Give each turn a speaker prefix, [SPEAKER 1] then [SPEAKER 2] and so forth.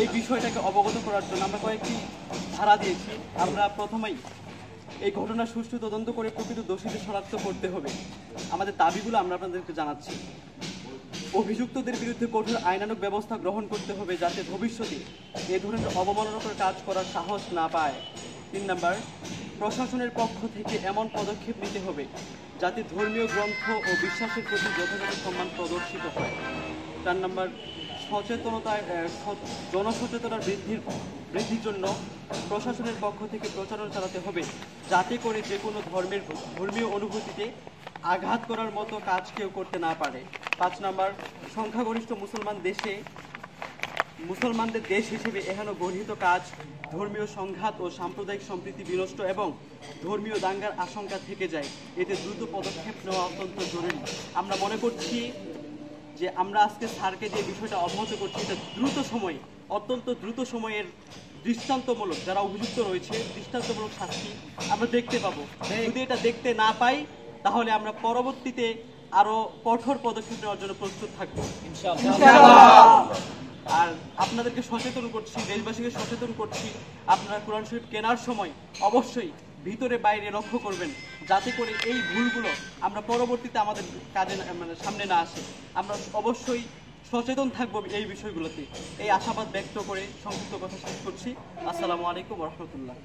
[SPEAKER 1] এই বিষয়টাকে অবগত করার জন্য আমরা কয়েকটি ধারা দিয়েছি। আমরা প্রথমেই এই ঘটনার সুষ্ঠু তদন্ত করে প্রকৃত দোষীদের শনাক্ত করতে হবে। আমাদের দাবিগুলো আমরা আপনাদেরকে জানাচ্ছি। অভিযুক্তদের বিরুদ্ধে কঠোর আইনানুগ ব্যবস্থা গ্রহণ করতে হবে যাতে ভবিষ্যতে এ ধরনের অবমাননাকর কাজ করার সাহস না পায়। 3 নম্বর, প্রশাসনের পক্ষ থেকে এমন পদক্ষেপ নিতে হবে যাতে ধর্মীয় গ্রন্থ ও বিশ্বাসের প্রতি যথাযথ সম্মান প্রদর্শিত হয়। 4 নম্বর, জনসচেতনতা বৃদ্ধির জন্য প্রশাসনের পক্ষ থেকে প্রচারণা চালাতে হবে যাতে করে যে কোনো ধর্মীয় অনুভূতিতে আঘাত করার মতো কাজ কেউ করতে না পারে। 5 নম্বর, সংখ্যাগরিষ্ঠ মুসলমানদের দেশ হিসেবে এহেন গর্হিত কাজ ধর্মীয় সংঘাত ও সাম্প্রদায়িক সম্প্রীতি বিনষ্ট এবং ধর্মীয় দাঙ্গার আশঙ্কা থেকে যায়। এতে দ্রুত পদক্ষেপ নেওয়া অত্যন্ত জরুরি। আমরা মনে করছি যে আমরা আজকে স্যারকে যে বিষয়টা অবগত করছি এটা অত্যন্ত দ্রুত সময়ের দৃষ্টান্তমূলক যারা অভিযুক্ত রয়েছে দৃষ্টান্তমূলক শাস্তি আমরা দেখতে পাবো। যদি এটা দেখতে না পাই তাহলে আমরা পরবর্তীতে আরো কঠোর পদক্ষেপ নেওয়ার জন্য প্রস্তুত থাকবো ইনশাআল্লাহ। আর আপনাদেরকে সচেতন করছি, দেশবাসীকে সচেতন করছি, আপনারা কোরআন শরীফ কেনার সময় অবশ্যই ভিতরে বাইরে লক্ষ্য করবেন যাতে করে এই ভুলগুলো আমরা পরবর্তীতে আমাদের কাজে সামনে না আসে। আমরা অবশ্যই সচেতন থাকবো এই বিষয়গুলোতে। এই আশাবাদ ব্যক্ত করে সংক্ষিপ্ত কথা শেষ করছি। আসসালামু আলাইকুম ওয়া রাহমাতুল্লাহ।